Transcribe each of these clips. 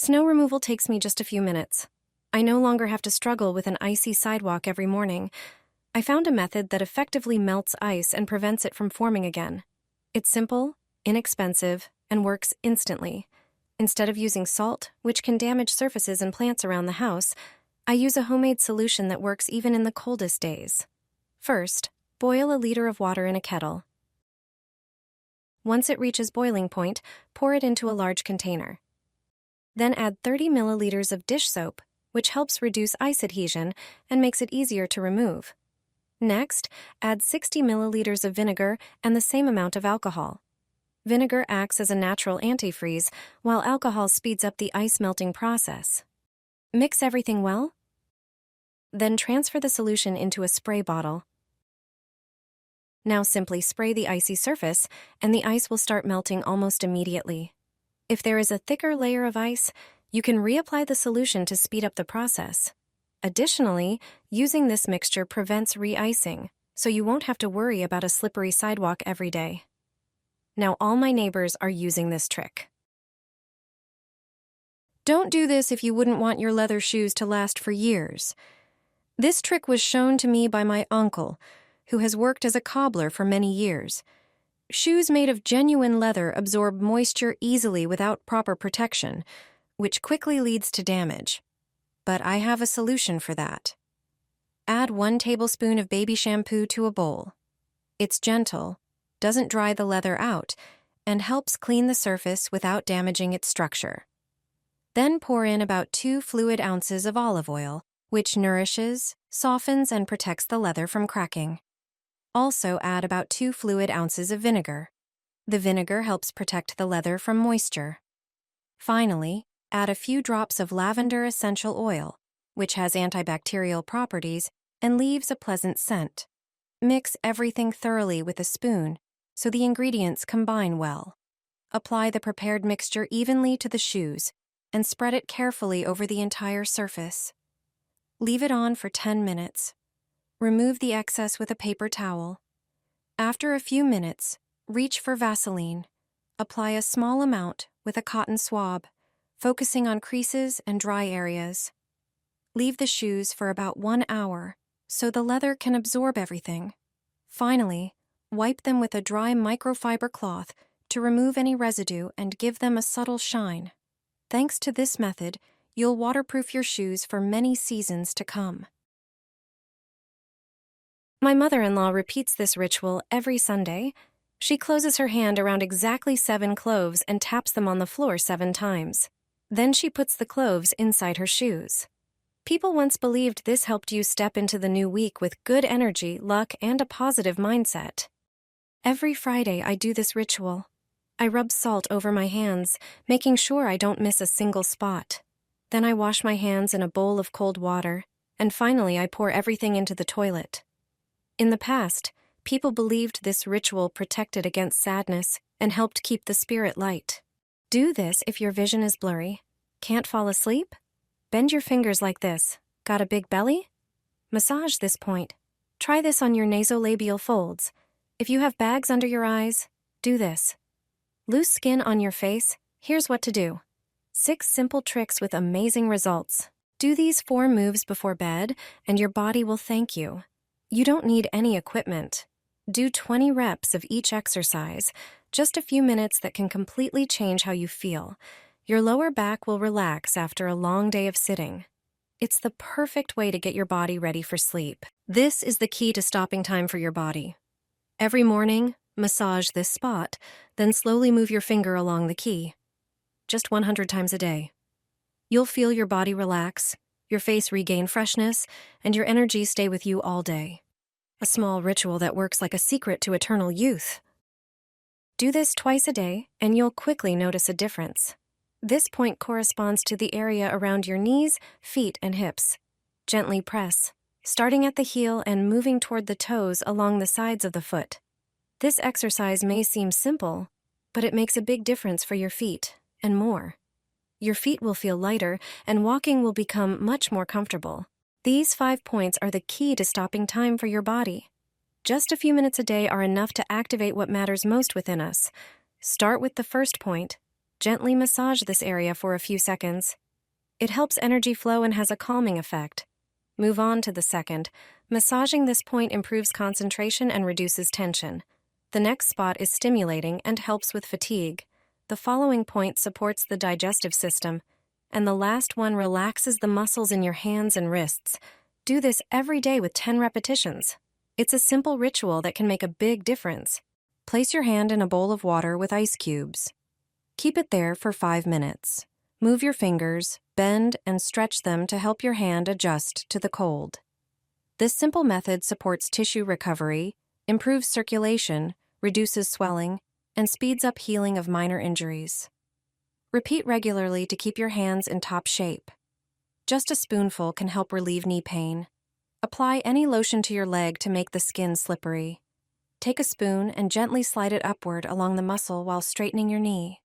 Snow removal takes me just a few minutes. I no longer have to struggle with an icy sidewalk every morning. I found a method that effectively melts ice and prevents it from forming again. It's simple, inexpensive, and works instantly. Instead of using salt, which can damage surfaces and plants around the house, I use a homemade solution that works even in the coldest days. First, boil a liter of water in a kettle. Once it reaches boiling point, pour it into a large container. Then add 30 milliliters of dish soap, which helps reduce ice adhesion and makes it easier to remove. Next, add 60 milliliters of vinegar and the same amount of alcohol. Vinegar acts as a natural antifreeze, while alcohol speeds up the ice melting process. Mix everything well. Then transfer the solution into a spray bottle. Now simply spray the icy surface, and the ice will start melting almost immediately. If there is a thicker layer of ice, you can reapply the solution to speed up the process. Additionally, using this mixture prevents re-icing, so you won't have to worry about a slippery sidewalk every day. Now all my neighbors are using this trick. Don't do this if you wouldn't want your leather shoes to last for years. This trick was shown to me by my uncle, who has worked as a cobbler for many years. Shoes made of genuine leather absorb moisture easily without proper protection, which quickly leads to damage. But I have a solution for that. Add 1 tablespoon of baby shampoo to a bowl. It's gentle, doesn't dry the leather out, and helps clean the surface without damaging its structure. Then pour in about 2 fluid ounces of olive oil, which nourishes, softens, and protects the leather from cracking. Also add about 2 fluid ounces of vinegar. The vinegar helps protect the leather from moisture. Finally, add a few drops of lavender essential oil, which has antibacterial properties and leaves a pleasant scent. Mix everything thoroughly with a spoon so the ingredients combine well. Apply the prepared mixture evenly to the shoes and spread it carefully over the entire surface. Leave it on for 10 minutes. Remove the excess with a paper towel. After a few minutes, reach for Vaseline. Apply a small amount with a cotton swab, focusing on creases and dry areas. Leave the shoes for about 1 hour so the leather can absorb everything. Finally, wipe them with a dry microfiber cloth to remove any residue and give them a subtle shine. Thanks to this method, you'll waterproof your shoes for many seasons to come. My mother-in-law repeats this ritual every Sunday. She closes her hand around exactly 7 cloves and taps them on the floor 7 times. Then she puts the cloves inside her shoes. People once believed this helped you step into the new week with good energy, luck, and a positive mindset. Every Friday I do this ritual. I rub salt over my hands, making sure I don't miss a single spot. Then I wash my hands in a bowl of cold water, and finally I pour everything into the toilet. In the past, people believed this ritual protected against sadness and helped keep the spirit light. Do this if your vision is blurry. Can't fall asleep? Bend your fingers like this. Got a big belly? Massage this point. Try this on your nasolabial folds. If you have bags under your eyes, do this. Loose skin on your face? Here's what to do. 6 simple tricks with amazing results. Do these 4 moves before bed, and your body will thank you. You don't need any equipment. Do 20 reps of each exercise, just a few minutes that can completely change how you feel. Your lower back will relax after a long day of sitting. It's the perfect way to get your body ready for sleep. This is the key to stopping time for your body. Every morning, massage this spot, then slowly move your finger along the key. Just 100 times a day. You'll feel your body relax, your face regain freshness, and your energy stay with you all day. A small ritual that works like a secret to eternal youth. Do this twice a day, and you'll quickly notice a difference. This point corresponds to the area around your knees, feet, and hips. Gently press, starting at the heel and moving toward the toes along the sides of the foot. This exercise may seem simple, but it makes a big difference for your feet, and more. Your feet will feel lighter, and walking will become much more comfortable. These 5 points are the key to stopping time for your body. Just a few minutes a day are enough to activate what matters most within us. Start with the first point. Gently massage this area for a few seconds. It helps energy flow and has a calming effect. Move on to the second. Massaging this point improves concentration and reduces tension. The next spot is stimulating and helps with fatigue. The following point supports the digestive system. And the last one relaxes the muscles in your hands and wrists. Do this every day with 10 repetitions. It's a simple ritual that can make a big difference. Place your hand in a bowl of water with ice cubes. Keep it there for 5 minutes. Move your fingers, bend, and stretch them to help your hand adjust to the cold. This simple method supports tissue recovery, improves circulation, reduces swelling, and speeds up healing of minor injuries. Repeat regularly to keep your hands in top shape. Just a spoonful can help relieve knee pain. Apply any lotion to your leg to make the skin slippery. Take a spoon and gently slide it upward along the muscle while straightening your knee.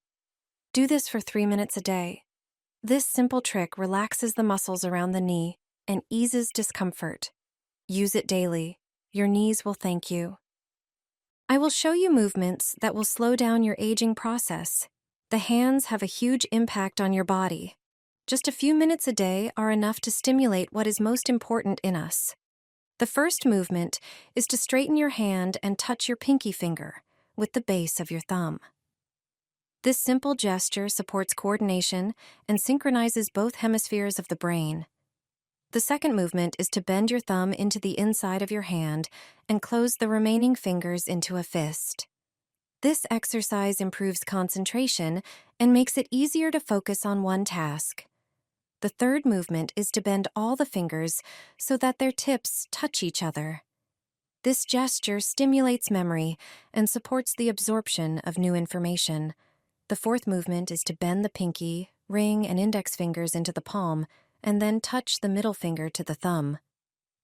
Do this for 3 minutes a day. This simple trick relaxes the muscles around the knee and eases discomfort. Use it daily. Your knees will thank you. I will show you movements that will slow down your aging process. The hands have a huge impact on your body. Just a few minutes a day are enough to stimulate what is most important in us. The first movement is to straighten your hand and touch your pinky finger with the base of your thumb. This simple gesture supports coordination and synchronizes both hemispheres of the brain. The second movement is to bend your thumb into the inside of your hand and close the remaining fingers into a fist. This exercise improves concentration and makes it easier to focus on one task. The third movement is to bend all the fingers so that their tips touch each other. This gesture stimulates memory and supports the absorption of new information. The fourth movement is to bend the pinky, ring, and index fingers into the palm, and then touch the middle finger to the thumb.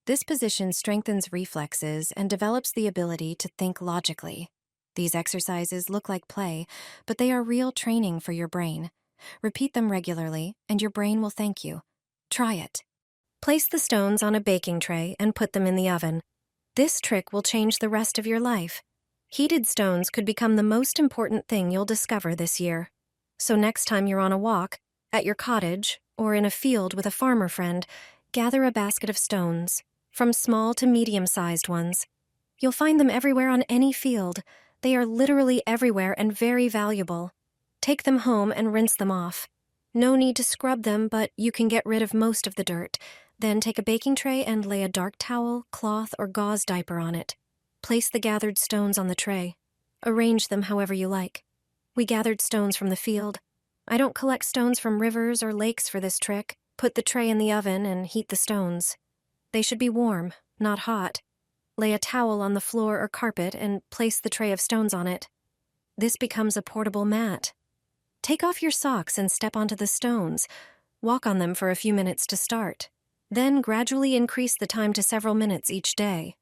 This position strengthens reflexes and develops the ability to think logically. These exercises look like play, but they are real training for your brain. Repeat them regularly, and your brain will thank you. Try it. Place the stones on a baking tray and put them in the oven. This trick will change the rest of your life. Heated stones could become the most important thing you'll discover this year. So next time you're on a walk, at your cottage, or in a field with a farmer friend, gather a basket of stones, from small to medium-sized ones. You'll find them everywhere on any field. They are literally everywhere and very valuable. Take them home and rinse them off. No need to scrub them, but you can get rid of most of the dirt. Then take a baking tray and lay a dark towel, cloth, or gauze diaper on it. Place the gathered stones on the tray. Arrange them however you like. We gathered stones from the field. I don't collect stones from rivers or lakes for this trick. Put the tray in the oven and heat the stones. They should be warm, not hot. Lay a towel on the floor or carpet and place the tray of stones on it. This becomes a portable mat. Take off your socks and step onto the stones. Walk on them for a few minutes to start. Then gradually increase the time to several minutes each day.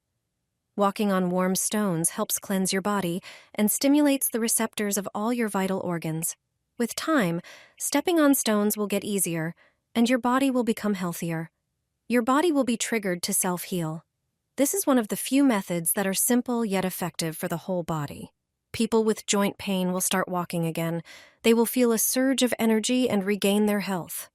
Walking on warm stones helps cleanse your body and stimulates the receptors of all your vital organs. With time, stepping on stones will get easier, and your body will become healthier. Your body will be triggered to self-heal. This is one of the few methods that are simple yet effective for the whole body. People with joint pain will start walking again. They will feel a surge of energy and regain their health.